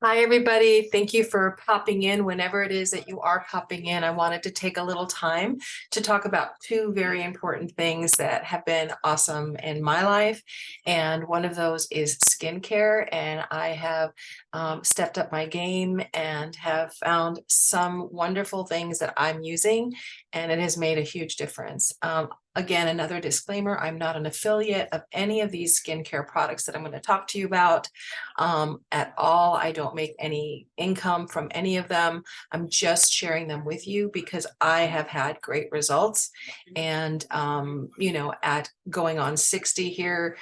Hi, everybody. Thank you for popping in whenever it is that you are popping in. I wanted to take a little time to talk about two very important things that have been awesome in my life. And one of those is skincare. And I have stepped up my game and have found some wonderful things that I'm using, and it has made a huge difference. Again, another disclaimer, I'm not an affiliate of any of these skincare products that I'm going to talk to you about at all. I don't make any income from any of them. I'm just sharing them with you because I have had great results. And, at going on 60 here,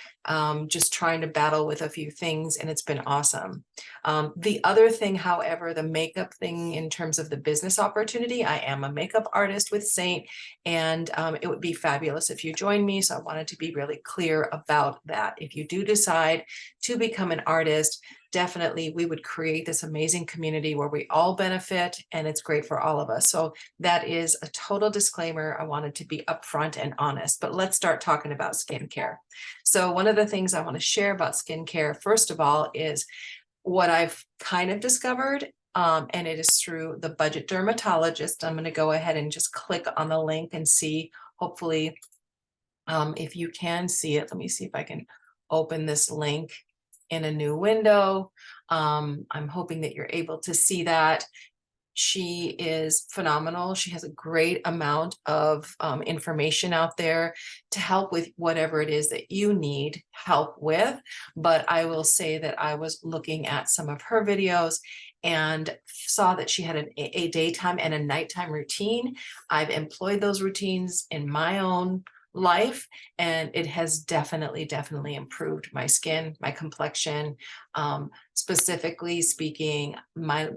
just trying to battle with a few things, and it's been awesome. The other thing, however, the makeup thing in terms of the business opportunity, I am a makeup artist with Seint, and it would be fabulous if you join me. So I wanted to be really clear about that. If you do decide to become an artist, definitely we would create this amazing community where we all benefit, and it's great for all of us. So that is a total disclaimer. I wanted to be upfront and honest, but let's start talking about skincare. So one of the things I want to share about skincare, first of all, is what I've kind of discovered, and it is through the budget dermatologist. I'm going to go ahead and just click on the link and see, hopefully, if you can see it. Let me see if I can open this link in a new window. I'm hoping that you're able to see that. She is phenomenal. She has a great amount of information out there to help with whatever it is that you need help with. But I will say that I was looking at some of her videos and saw that she had a daytime and a nighttime routine. I've employed those routines in my own life, and it has definitely improved my skin, my complexion. Specifically speaking, my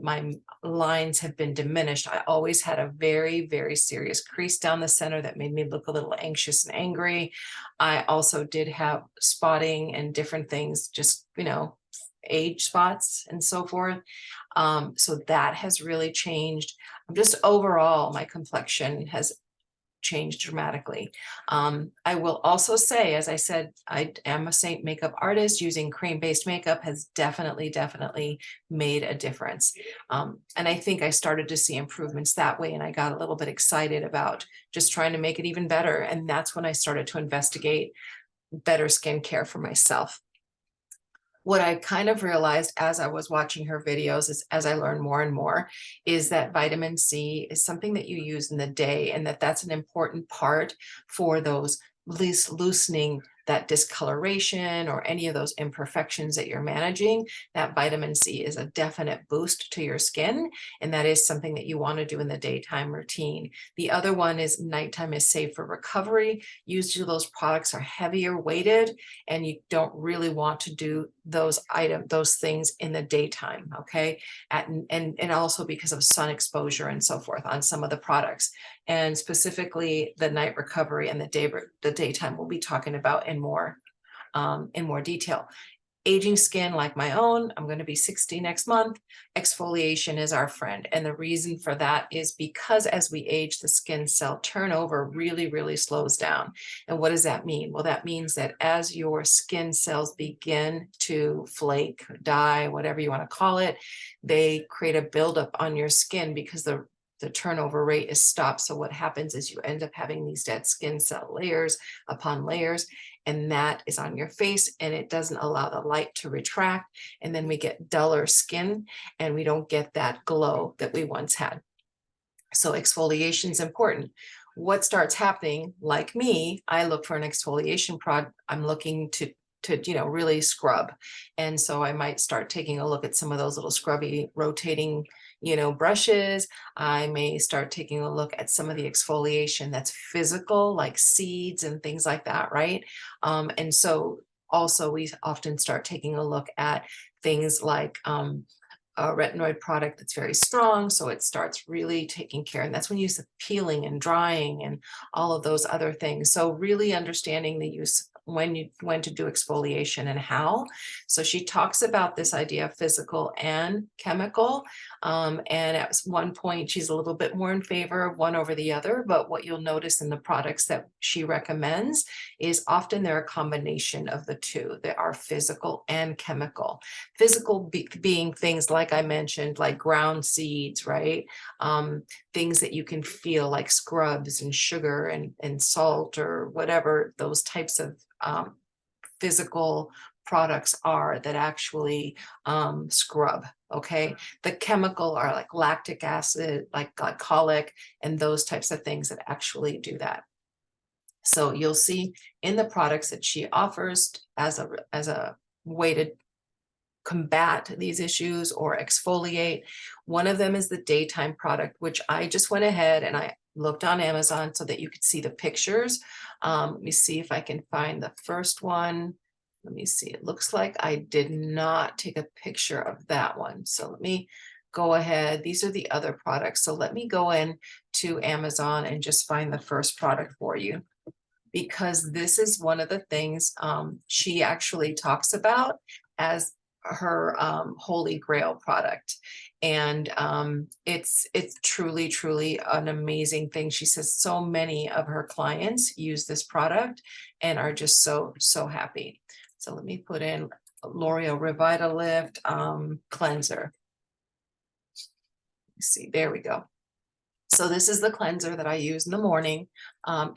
lines have been diminished. I always had a very serious crease down the center that made me look a little anxious and angry. I also did have spotting and different things, just age spots and so forth. So that has really changed. Just overall, my complexion has changed dramatically. I will also say, as I said, I am a Seint makeup artist. Using cream-based makeup has definitely made a difference. And I think I started to see improvements that way, and I got a little bit excited about just trying to make it even better. And that's when I started to investigate better skincare for myself. What I kind of realized as I was watching her videos, is as I learned more and more, is that vitamin C is something that you use in the day, and that's an important part for those loosening that discoloration or any of those imperfections that you're managing. That vitamin C is a definite boost to your skin, and that is something that you want to do in the daytime routine. The other one is nighttime is safe for recovery. Usually those products are heavier weighted, and you don't really want to do those things in the daytime, okay? And also because of sun exposure and so forth on some of the products. And specifically the night recovery and the daytime we'll be talking about in more detail. Aging skin like my own, I'm going to be 60 next month. Exfoliation is our friend. And the reason for that is because as we age, the skin cell turnover really slows down. And what does that mean? Well, that means that as your skin cells begin to flake, die, whatever you want to call it, they create a buildup on your skin because the turnover rate is stopped. So what happens is you end up having these dead skin cell layers upon layers, and that is on your face, and it doesn't allow the light to retract. And then we get duller skin, and we don't get that glow that we once had. So exfoliation is important. What starts happening, like me, I look for an exfoliation product. I'm looking to really scrub. And so I might start taking a look at some of those little scrubby rotating brushes. I may start taking a look at some of the exfoliation that's physical, like seeds and things like that, right? And so also we often start taking a look at things like a retinoid product that's very strong, so it starts really taking care, and that's when you use the peeling and drying and all of those other things. So really understanding the use when to do exfoliation and how. So she talks about this idea of physical and chemical. And at one point, she's a little bit more in favor of one over the other. But what you'll notice in the products that she recommends is often they're a combination of the two. They are physical and chemical. Physical being things like I mentioned, like ground seeds, right? Things that you can feel like scrubs and sugar and salt or whatever those types of physical products are that actually scrub. Okay. The chemical are like lactic acid, like glycolic, and those types of things that actually do that. So you'll see in the products that she offers as a way to combat these issues or exfoliate. One of them is the daytime product, which I just went ahead and I looked on Amazon so that you could see the pictures. Let me see if I can find the first one. Let me see. It looks like I did not take a picture of that one. So let me go ahead. These are the other products. So let me go in to Amazon and just find the first product for you, because this is one of the things she actually talks about as her holy grail product. And it's truly an amazing thing. She says so many of her clients use this product and are just so happy. So let me put in L'Oreal Revitalift cleanser. Let's see, there we go. So this is the cleanser that I use in the morning.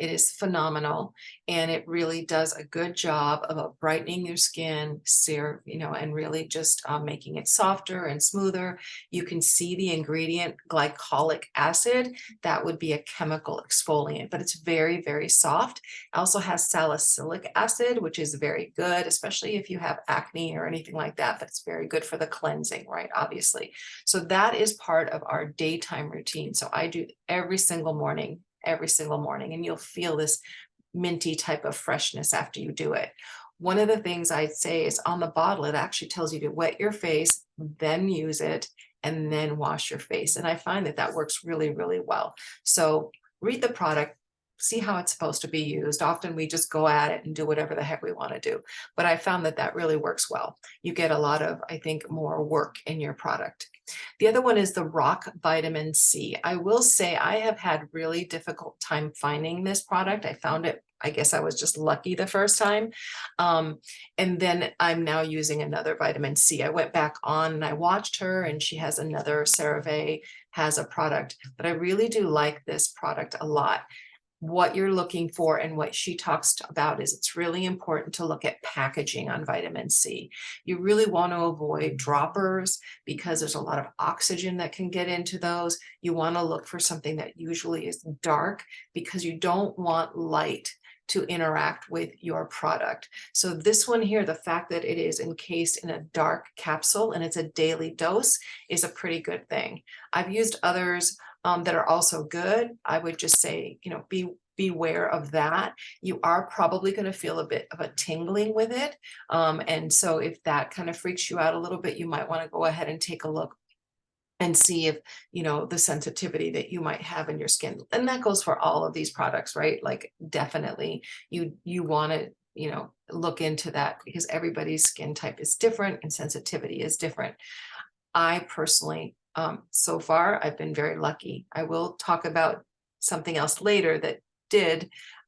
It is phenomenal, and it really does a good job of brightening your skin, and really just making it softer and smoother. You can see the ingredient glycolic acid. That would be a chemical exfoliant, but it's very, very soft. It also has salicylic acid, which is very good, especially if you have acne or anything like that, but it's very good for the cleansing, right? Obviously. So that is part of our daytime routine. So I do every single morning, and you'll feel this minty type of freshness after you do it. One of the things I'd say is on the bottle, it actually tells you to wet your face, then use it, and then wash your face. And I find that that works really, really well. So read the product, see how it's supposed to be used. Often we just go at it and do whatever the heck we want to do. But I found that that really works well. You get a lot of, I think, more work in your product. The other one is the Rock Vitamin C. I will say I have had really difficult time finding this product. I found it, I guess I was just lucky the first time. And then I'm now using another vitamin C. I went back on and I watched her, and she has another, CeraVe has a product, but I really do like this product a lot. What you're looking for and what she talks about is it's really important to look at packaging on vitamin C. You really want to avoid droppers because there's a lot of oxygen that can get into those. You want to look for something that usually is dark because you don't want light to interact with your product. So this one here, the fact that it is encased in a dark capsule and it's a daily dose is a pretty good thing. I've used others that are also good. I would just say, beware of that. You are probably going to feel a bit of a tingling with it. And so if that kind of freaks you out a little bit, you might want to go ahead and take a look and see if, the sensitivity that you might have in your skin. And that goes for all of these products, right? Like definitely you want to, look into that because everybody's skin type is different and sensitivity is different. I personally, so far, I've been very lucky. I will talk about something else later that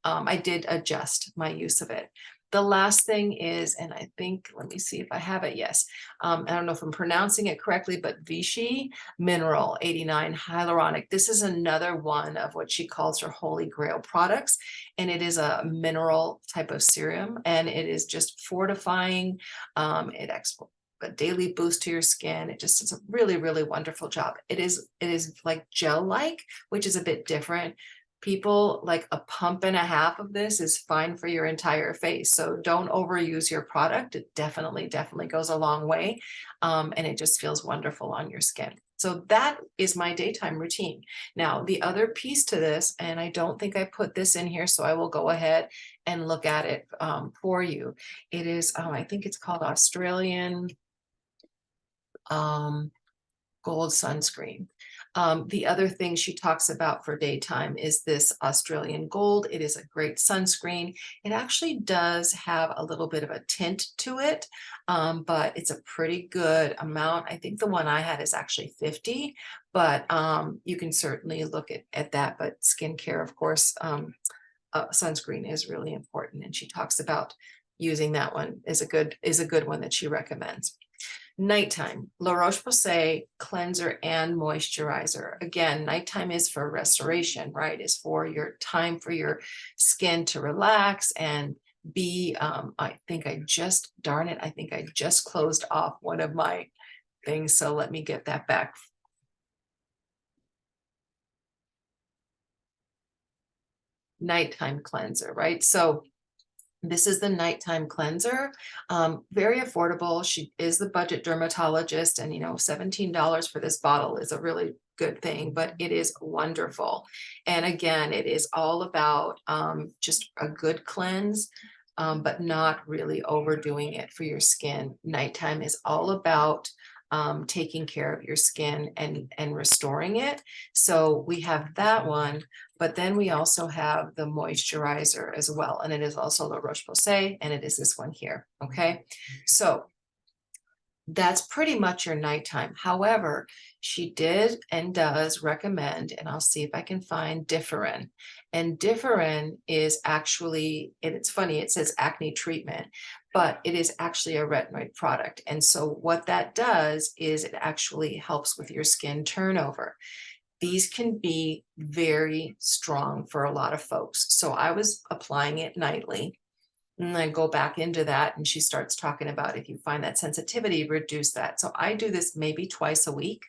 I did adjust my use of it. The last thing is, and I think, let me see if I have it. Yes. I don't know if I'm pronouncing it correctly, but Vichy Mineral 89 Hyaluronic. This is another one of what she calls her Holy Grail products. And it is a mineral type of serum, and it is just fortifying. It a daily boost to your skin. It just does a really, really wonderful job. It is like gel-like, which is a bit different. People like a pump and a half of this is fine for your entire face. So don't overuse your product. It definitely goes a long way. And it just feels wonderful on your skin. So that is my daytime routine. Now, the other piece to this, and I don't think I put this in here, so I will go ahead and look at it for you. It is, I think it's called Australian gold sunscreen. The other thing she talks about for daytime is this Australian Gold. It is a great sunscreen. It actually does have a little bit of a tint to it, but it's a pretty good amount. I think the one I had is actually 50, but you can certainly look at that. But skincare, of course, sunscreen is really important. And she talks about using that one is a good one that she recommends. Nighttime, La Roche-Posay cleanser and moisturizer. Again, nighttime is for restoration, right? Is for your time for your skin to relax and be, I think I just closed off one of my things. So let me get that back. Nighttime cleanser, right? So this is the nighttime cleanser, very affordable. She is the budget dermatologist, and $17 for this bottle is a really good thing, but it is wonderful. And again, it is all about just a good cleanse, but not really overdoing it for your skin. Nighttime is all about taking care of your skin and restoring it. So we have that one, but then we also have the moisturizer as well. And it is also La Roche-Posay, and it is this one here. Okay. So that's pretty much your nighttime. However, she did and does recommend, and I'll see if I can find Differin. And Differin is actually, and it's funny, it says acne treatment, but it is actually a retinoid product. And so what that does is it actually helps with your skin turnover. These can be very strong for a lot of folks. So I was applying it nightly. And I go back into that, and she starts talking about if you find that sensitivity, reduce that. So I do this maybe twice a week.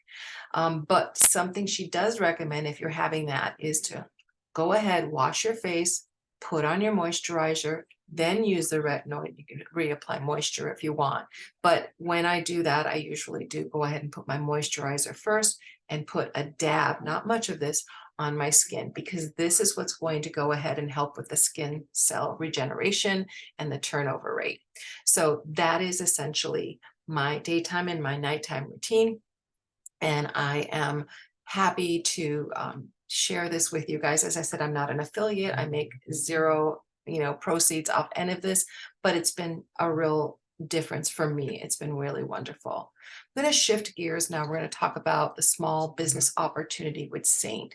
But something she does recommend if you're having that is to go ahead, wash your face, put on your moisturizer, then use the retinoid. You can reapply moisture if you want. But when I do that, I usually do go ahead and put my moisturizer first and put a dab, not much of this, on my skin, because this is what's going to go ahead and help with the skin cell regeneration and the turnover rate. So that is essentially my daytime and my nighttime routine. And I am happy to share this with you guys. As I said, I'm not an affiliate. I make zero, proceeds off any of this, but it's been a real difference for me. It's been really wonderful. I'm going to shift gears now. We're going to talk about the small business opportunity with Seint.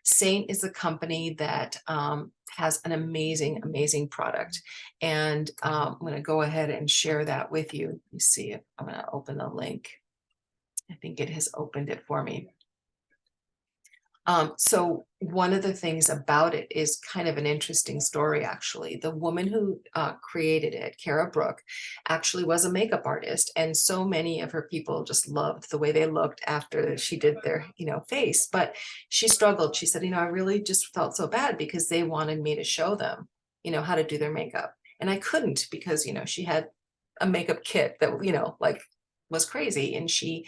Seint is a company that has an amazing, amazing product. And I'm going to go ahead and share that with you. Let me see if I'm going to open the link. I think it has opened it for me. So one of the things about it is kind of an interesting story, actually. The woman who created it, Kara Brook, actually was a makeup artist. And so many of her people just loved the way they looked after she did their, face. But she struggled. She said, I really just felt so bad because they wanted me to show them, how to do their makeup. And I couldn't because, she had a makeup kit that, like was crazy. And she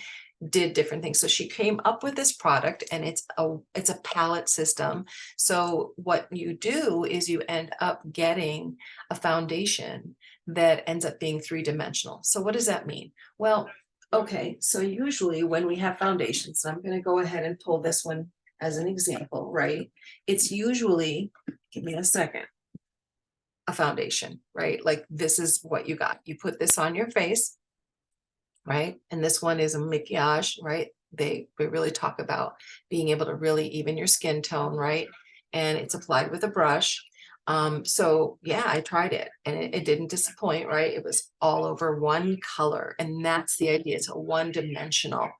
did different things. So she came up with this product, and it's a palette system. So what you do is you end up getting a foundation that ends up being three-dimensional. So what does that mean? Well, okay, so usually when we have foundations, I'm going to go ahead and pull this one as an example, right? It's usually, give me a second, a foundation, right? Like this is what you got. You put this on your face, right? And this one is a maquillage, right? They really talk about being able to really even your skin tone, right? And it's applied with a brush. So yeah, I tried it, and it didn't disappoint, right? It was all over one color, and that's the idea. It's a one-dimensional.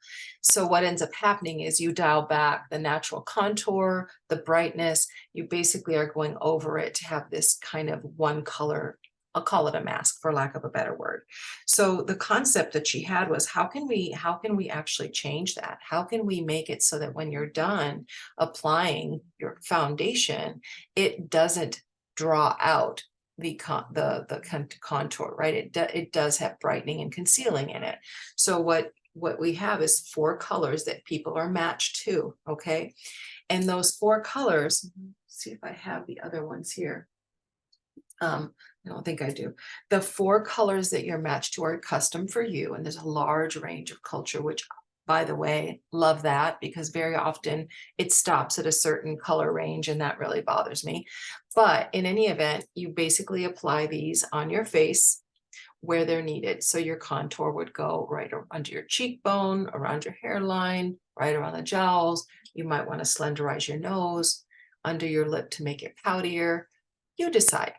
So what ends up happening is you dial back the natural contour, the brightness. You basically are going over it to have this kind of one color. I'll call it a mask for lack of a better word. So the concept that she had was how can we actually change that? How can we make it so that when you're done applying your foundation, it doesn't draw out the contour, right? It does have brightening and concealing in it. So what we have is 4 colors that people are matched to, okay? And those 4 colors, see if I have the other ones here. I don't think I do. The 4 colors that you're matched to are custom for you, and there's a large range of culture, which by the way. Love that, because very often it stops at a certain color range, and that really bothers me. But in any event, you basically apply these on your face where they're needed. So your contour would go right under your cheekbone, around your hairline, right around the jowls. You might want to slenderize your nose, under your lip to make it poutier. You decide.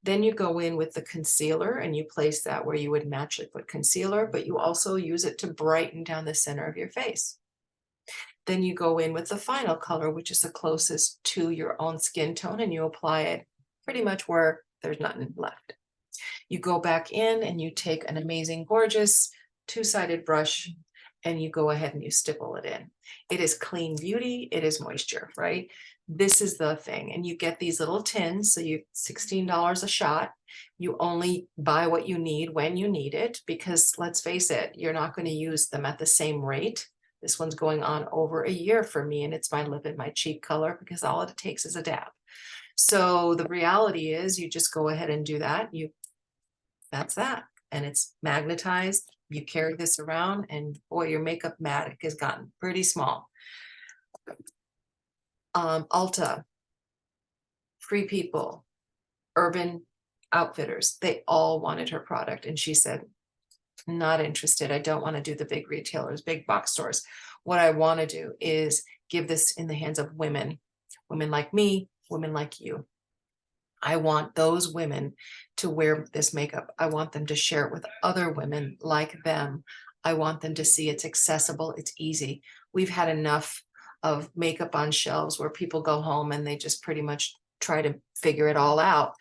Then you go in with the concealer and you place that where you would naturally put concealer, but you also use it to brighten down the center of your face. Then you go in with the final color, which is the closest to your own skin tone, and you apply it pretty much where there's nothing left. You go back in and you take an amazing, gorgeous two-sided brush and you go ahead and you stipple it in. It is clean beauty. It is moisture, right? This is the thing. And you get these little tins. So you $16 a shot. You only buy what you need when you need it, because let's face it, you're not going to use them at the same rate. This one's going on over a year for me, and it's my lip and my cheek color, because all it takes is a dab. So the reality is you just go ahead and do that. That's that. And it's magnetized. You carry this around and boy, your makeup mat has gotten pretty small. Ulta, Free People, Urban Outfitters, they all wanted her product. And she said, not interested. I don't want to do the big retailers, big box stores. What I want to do is give this in the hands of women like me, women like you. I want those women to wear this makeup. I want them to share it with other women like them. I want them to see it's accessible, it's easy. We've had enough of makeup on shelves where people go home and they just pretty much try to figure it all out.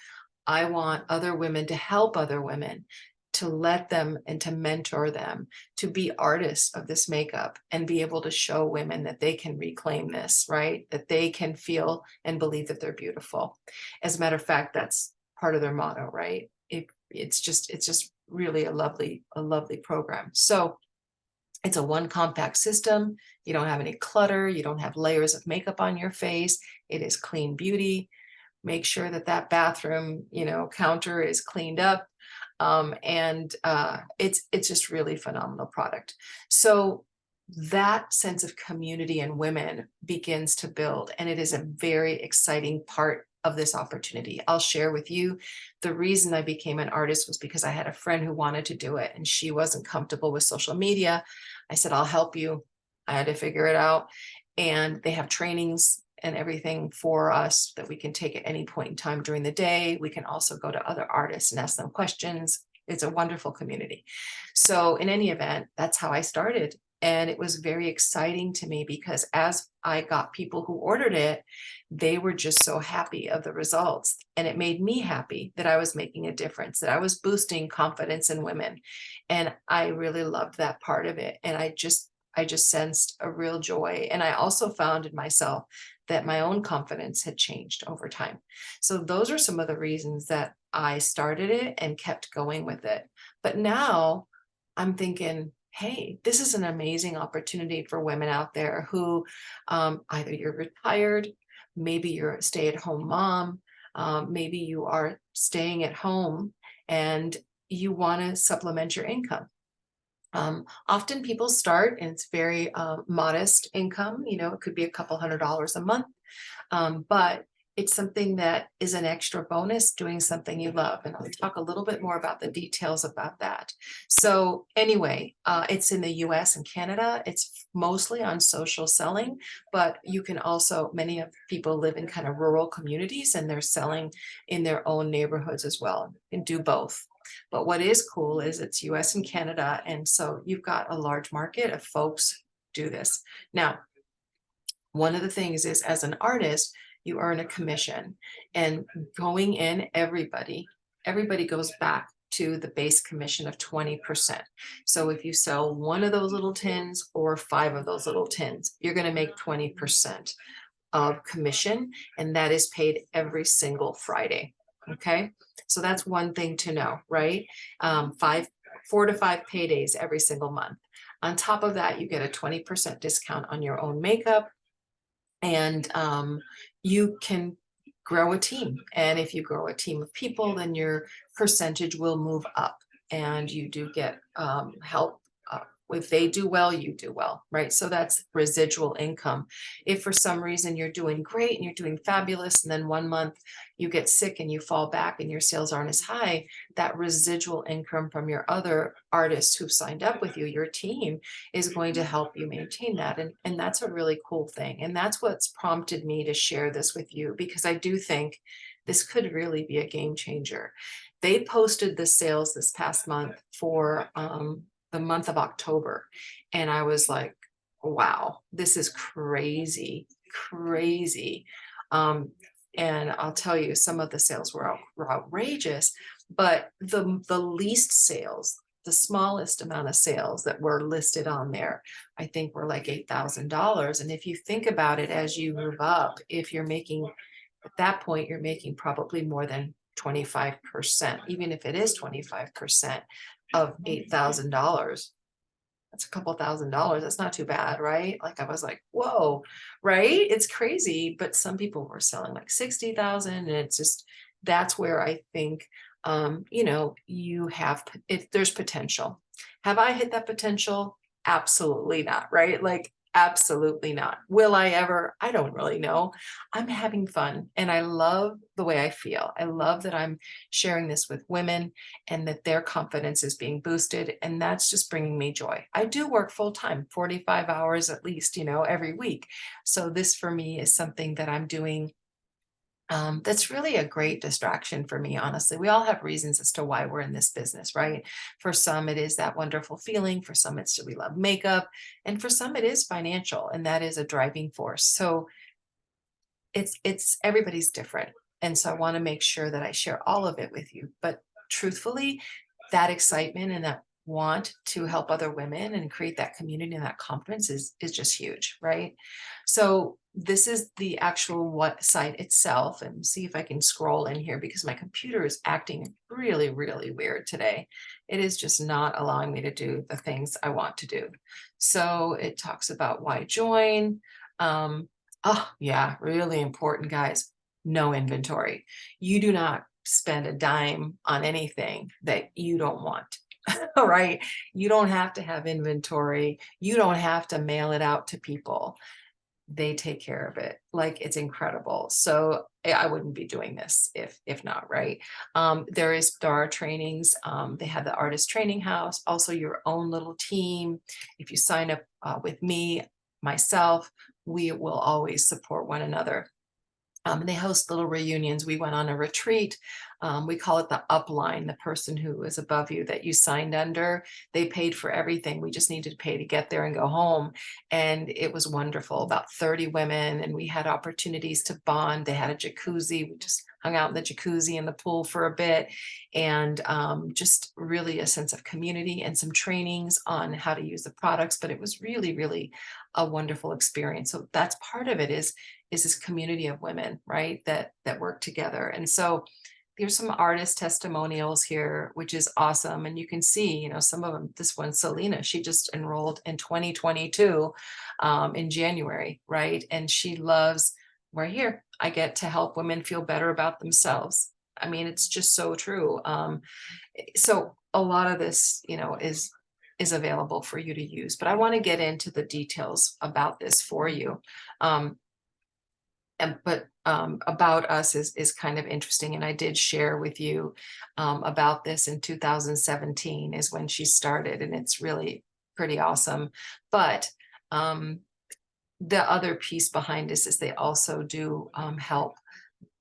I want other women to help other women, to let them and to mentor them, to be artists of this makeup and be able to show women that they can reclaim this, right? That they can feel and believe that they're beautiful. As a matter of fact, that's part of their motto, right? It's just really a lovely program. So it's a one compact system. You don't have any clutter. You don't have layers of makeup on your face. It is clean beauty. Make sure that that bathroom, counter is cleaned up. It's just really phenomenal product. So that sense of community and women begins to build, and it is a very exciting part of this opportunity. I'll share with you, the reason I became an artist was because I had a friend who wanted to do it and she wasn't comfortable with social media. I said, I'll help you. I had to figure it out. And they have trainings and everything for us that we can take at any point in time during the day. We can also go to other artists and ask them questions. It's a wonderful community. So in any event, that's how I started. And it was very exciting to me because as I got people who ordered it, they were just so happy of the results. And it made me happy that I was making a difference, that I was boosting confidence in women. And I really loved that part of it. And I just sensed a real joy. And I also found in myself that my own confidence had changed over time. So those are some of the reasons that I started it and kept going with it. But now I'm thinking, hey, this is an amazing opportunity for women out there who either you're retired, maybe you're a stay-at-home mom, maybe you are staying at home and you want to supplement your income. Often people start and it's very modest income, it could be a couple $100s a month, but it's something that is an extra bonus doing something you love. And I'll talk a little bit more about the details about that. So anyway, it's in the US and Canada. It's mostly on social selling, but you can also, many of people live in kind of rural communities and they're selling in their own neighborhoods as well. You can do both. But what is cool is it's US and Canada. And so you've got a large market of folks do this. Now, one of the things is as an artist, you earn a commission, and going in, everybody goes back to the base commission of 20%. So if you sell one of those little tins or 5 of those little tins, you're going to make 20% of commission, and that is paid every single Friday. Okay, so that's one thing to know, right? 4 to 5 paydays every single month. On top of that, you get a 20% discount on your own makeup, and you can grow a team. And if you grow a team of people, then your percentage will move up, and you do get help If they do well, you do well, right? So that's residual income. If for some reason you're doing great and you're doing fabulous, and then one month you get sick and you fall back and your sales aren't as high, that residual income from your other artists who've signed up with you, your team, is going to help you maintain that. And that's a really cool thing. And that's what's prompted me to share this with you, because I do think this could really be a game changer. They posted the sales this past month for the month of October. And I was like, wow, this is crazy, crazy. And I'll tell you, some of the sales were outrageous, but the least sales, the smallest amount of sales that were listed on there, I think were like $8,000. And if you think about it, as you move up, if you're making, at that point, you're making probably more than 25%, even if it is 25% of $8,000. That's a couple $1,000. That's not too bad, right? Like I was like, whoa, right? It's crazy. But some people were selling like 60,000, and it's just, that's where I think, you have, if there's potential. Have I hit that potential? Absolutely not, right? Like, absolutely not. Will I ever? I don't really know. I'm having fun and I love the way I feel. I love that I'm sharing this with women and that their confidence is being boosted. And that's just bringing me joy. I do work full time, 45 hours at least, every week. So this for me is something that I'm doing, that's really a great distraction for me, honestly. We all have reasons as to why we're in this business, right? For some, it is that wonderful feeling. For some, it's we love makeup. And for some, it is financial, and that is a driving force. So it's everybody's different. And so I want to make sure that I share all of it with you. But truthfully, that excitement and that want to help other women and create that community and that confidence is just huge, right? So this is the actual what site itself, and see if I can scroll in here because my computer is acting really, really weird today. It is just not allowing me to do the things I want to do. So it talks about why join. Oh yeah, really important, guys. No inventory. You do not spend a dime on anything that you don't want. All right. You don't have to have inventory. You don't have to mail it out to people. They take care of it. Like, it's incredible. So I wouldn't be doing this if not, right? There are trainings. They have the artist training house, also your own little team. If you sign up with me, myself, we will always support one another. They host little reunions. We went on a retreat. We call it the upline, the person who is above you that you signed under. They paid for everything. We just needed to pay to get there and go home. And it was wonderful. About 30 women, and we had opportunities to bond. They had a jacuzzi. We just hung out in the jacuzzi and the pool for a bit, and just really a sense of community and some trainings on how to use the products. But it was really, really a wonderful experience. So that's part of it, is this community of women, right, that work together. And so there's some artist testimonials here, which is awesome. And you can see, some of them. This one, Selena, she just enrolled in 2022 in January, right? And she loves, we're here. I get to help women feel better about themselves. I mean, it's just so true. So a lot of this, is available for you to use, but I want to get into the details about this for you. But about us is kind of interesting. And I did share with you about this in 2017 is when she started, and it's really pretty awesome. But the other piece behind this is they also do help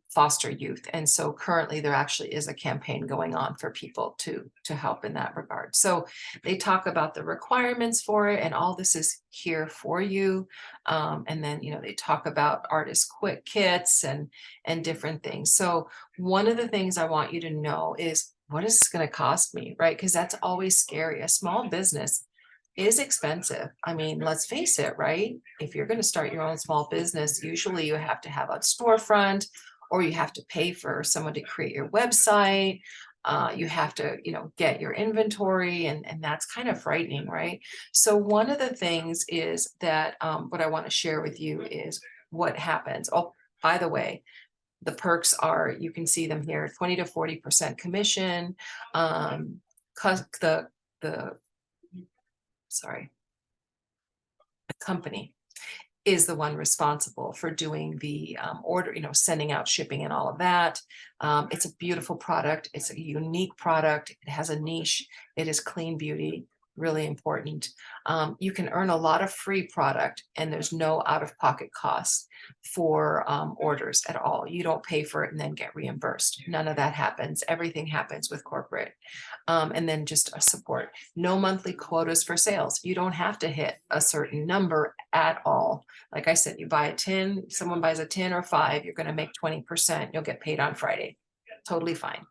foster youth. And so currently there actually is a campaign going on for people to help in that regard. So they talk about the requirements for it, and all this is here for you. And then, they talk about artist quick kits and different things. So one of the things I want you to know is, what is this going to cost me, right? Because that's always scary. A small business is expensive. I mean, let's face it, right? If you're going to start your own small business, usually you have to have a storefront, or you have to pay for someone to create your website. You have to, get your inventory, and that's kind of frightening, right? So one of the things is that what I want to share with you is what happens. Oh, by the way, the perks are, you can see them here, 20 to 40% commission. The sorry, the company is the one responsible for doing the order, sending out shipping and all of that. It's a beautiful product. It's a unique product. It has a niche. It is clean beauty, really important. You can earn a lot of free product and there's no out-of-pocket costs for orders at all. You don't pay for it and then get reimbursed. None of that happens. Everything happens with corporate. And then just a support. No monthly quotas for sales. You don't have to hit a certain number at all. Like I said, you buy a tin, someone buys a 10 or 5, you're going to make 20%. You'll get paid on Friday. Totally fine.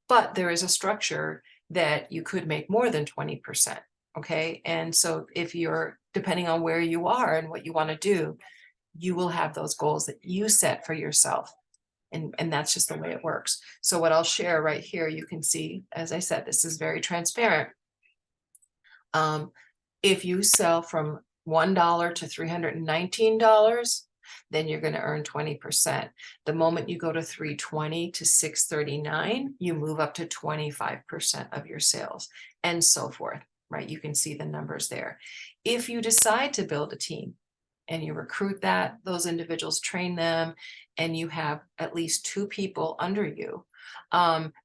But there is a structure that you could make more than 20%. Okay. And so if you're, depending on where you are and what you want to do, you will have those goals that you set for yourself. And that's just the way it works. So what I'll share right here, you can see, as I said, this is very transparent. If you sell from $1 to $319, then you're going to earn 20%. The moment you go to $320 to $639, you move up to 25% of your sales and so forth, right? You can see the numbers there. If you decide to build a team and you recruit those individuals, train them, and you have at least 2 people under you,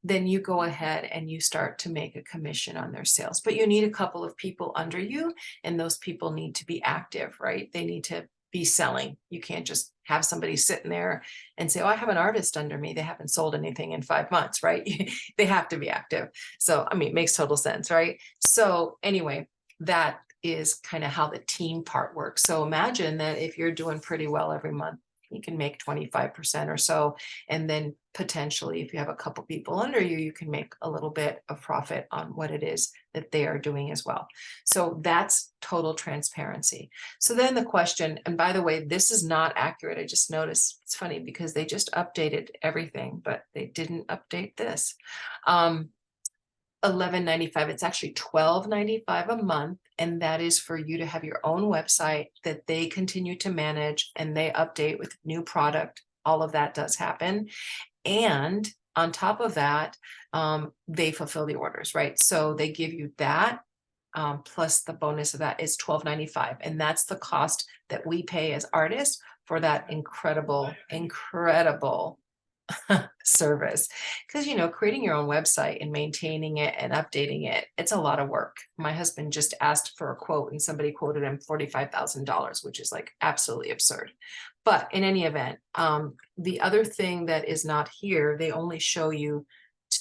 then you go ahead and you start to make a commission on their sales. But you need a couple of people under you, and those people need to be active, right? They need to be selling. You can't just have somebody sitting there and say, oh, I have an artist under me. They haven't sold anything in 5 months, right? They have to be active. So, I mean, it makes total sense, right? So anyway, that is kind of how the team part works. So imagine that if you're doing pretty well every month, you can make 25% or so. And then potentially, if you have a couple people under you, you can make a little bit of profit on what it is that they are doing as well. So that's total transparency. So then the question, and by the way, this is not accurate. I just noticed it's funny because they just updated everything, but they didn't update this. $11.95. It's actually $12.95 a month. And that is for you to have your own website that they continue to manage and they update with new product. All of that does happen. And on top of that, they fulfill the orders, right? So they give you that. Plus the bonus of that is $12.95. And that's the cost that we pay as artists for that incredible service. Because creating your own website and maintaining it and updating it, it's a lot of work. My husband just asked for a quote and somebody quoted him $45,000, which is like absolutely absurd. But in any event, the other thing that is not here, they only show you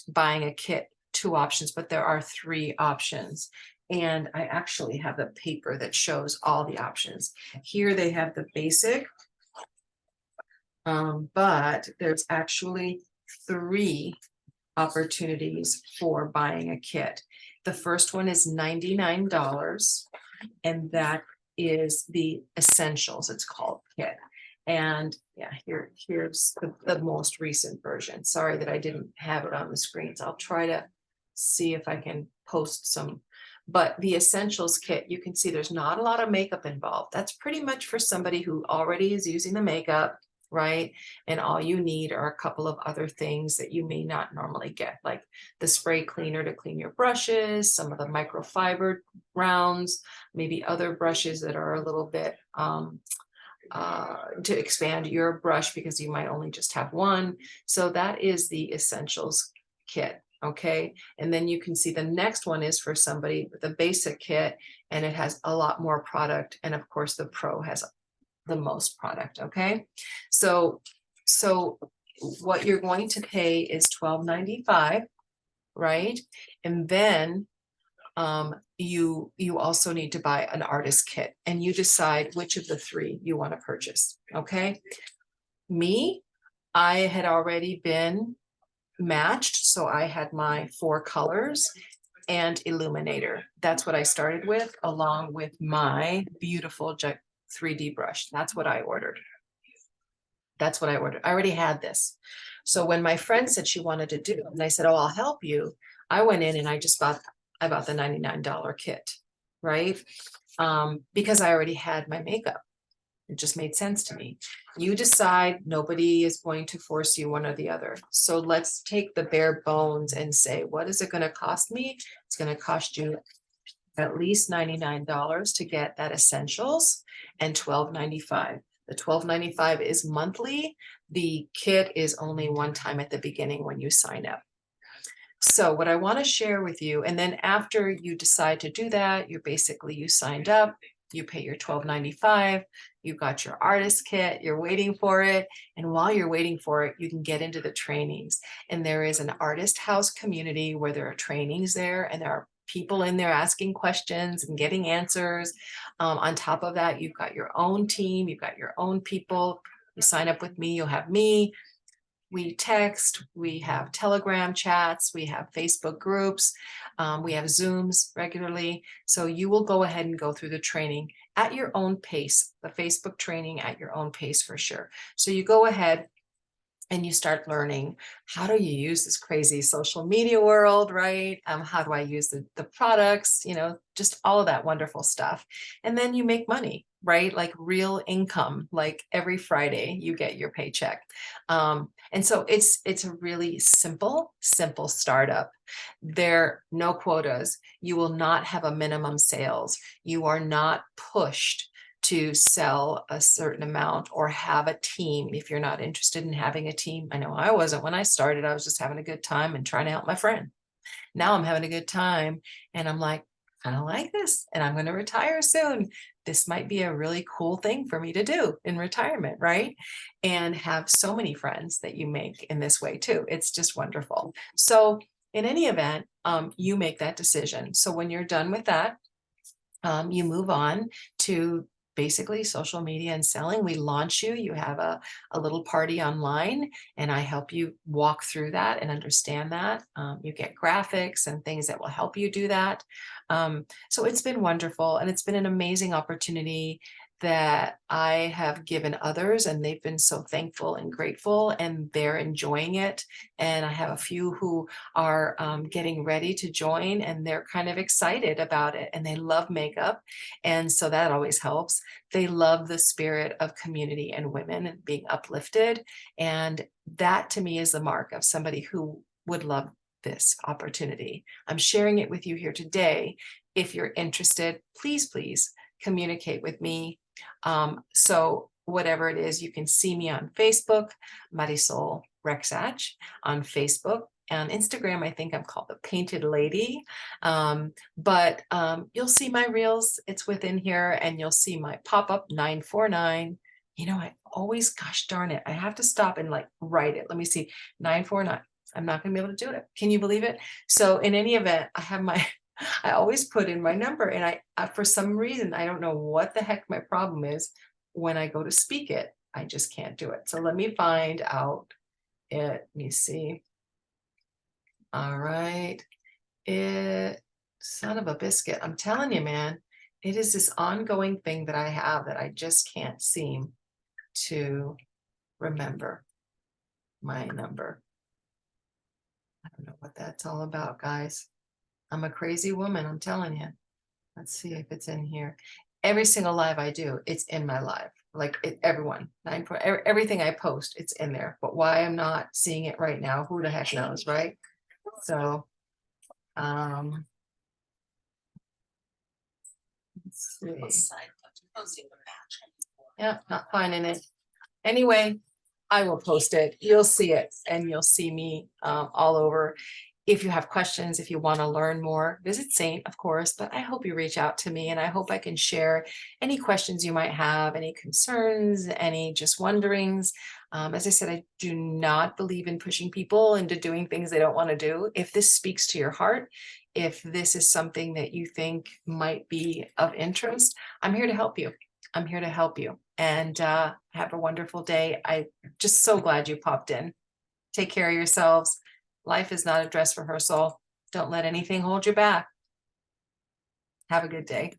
buying a kit 2 options, but there are 3 options. And I actually have the paper that shows all the options. Here they have the basic, but there's actually 3 opportunities for buying a kit. The first one is $99, and that is the essentials, it's called kit. And yeah, here's the most recent version. Sorry that I didn't have it on the screens. I'll try to see if I can post some. But the essentials kit, you can see there's not a lot of makeup involved. That's pretty much for somebody who already is using the makeup, right? And all you need are a couple of other things that you may not normally get, like the spray cleaner to clean your brushes, some of the microfiber rounds, maybe other brushes that are a little bit to expand your brush because you might only just have one. So that is the essentials kit. Okay. And then you can see the next one is for somebody with a basic kit, and it has a lot more product. And of course the pro has the most product. Okay. So what you're going to pay is $12.95, right? And then you also need to buy an artist kit, and you decide which of the 3 you want to purchase. Okay. I had already been matched, so I had my 4 colors and illuminator. That's what I started with, along with my beautiful 3D brush. That's what I ordered. I already had this. So when my friend said she wanted to do it, and I said, oh, I'll help you, I went in and I bought the $99 kit, right? Because I already had my makeup. It just made sense to me. You decide. Nobody is going to force you one or the other. So let's take the bare bones and say, what is it going to cost me? It's going to cost you at least $99 to get that essentials, and $12.95. The $12.95 is monthly. The kit is only one time at the beginning when you sign up. So what I want to share with you, and then after you decide to do that, you signed up, you pay your $12.95, you got your artist kit, you're waiting for it. And while you're waiting for it, you can get into the trainings. And there is an artist house community where there are trainings there, and there are people in there asking questions and getting answers. On top of that, you've got your own team, you've got your own people. You sign up with me, you'll have me. We text, we have Telegram chats, we have Facebook groups, we have Zooms regularly. So you will go ahead and go through the training at your own pace, the Facebook training at your own pace for sure. So you go ahead and you start learning, how do you use this crazy social media world, right? How do I use the products, just all of that wonderful stuff. And then you make money, right? Like real income, like every Friday you get your paycheck. And so it's a really simple startup. There are no quotas. You will not have a minimum sales. You are not pushed to sell a certain amount or have a team if you're not interested in having a team. I know I wasn't when I started. I was just having a good time and trying to help my friend. Now I'm having a good time and I'm like, I don't like this and I'm going to retire soon. This might be a really cool thing for me to do in retirement, right? And have so many friends that you make in this way too. It's just wonderful. So in any event, you make that decision. So when you're done with that, you move on to basically social media and selling. We launch you. You have a little party online, and I help you walk through that and understand that. You get graphics and things that will help you do that. So it's been wonderful, and it's been an amazing opportunity that I have given others, and they've been so thankful and grateful, and they're enjoying it. And I have a few who are getting ready to join, and they're kind of excited about it, and they love makeup. And so that always helps. They love the spirit of community and women and being uplifted. And that to me is the mark of somebody who would love this opportunity. I'm sharing it with you here today. If you're interested, please communicate with me. So whatever it is, you can see me on Facebook, Marisol Rexach on Facebook. On Instagram, I think I'm called the Painted Lady. But you'll see my reels. It's within here, and you'll see my pop-up 949. I always, gosh darn it, I have to stop and like write it. Let me see, 949. I'm not going to be able to do it. Can you believe it? So in any event, I always put in my number, and I for some reason, I don't know what the heck my problem is. When I go to speak it, I just can't do it. So let me find out it. Let me see. All right. Son of a biscuit. I'm telling you, man, it is this ongoing thing that I have that I just can't seem to remember my number. I don't know what that's all about, guys. I'm a crazy woman, I'm telling you. Let's see if it's in here. Every single live I do, it's in my live. Like everyone, everything I post, it's in there. But why I'm not seeing it right now, who the heck knows, right? So, let's see. Yeah, not finding it. Anyway, I will post it. You'll see it, and you'll see me all over. If you have questions, if you want to learn more, visit Seint, of course, but I hope you reach out to me, and I hope I can share any questions you might have, any concerns, any just wonderings. As I said, I do not believe in pushing people into doing things they don't want to do. If this speaks to your heart, if this is something that you think might be of interest, I'm here to help you. I'm here to help you. And have a wonderful day. I'm just so glad you popped in. Take care of yourselves. Life is not a dress rehearsal. Don't let anything hold you back. Have a good day.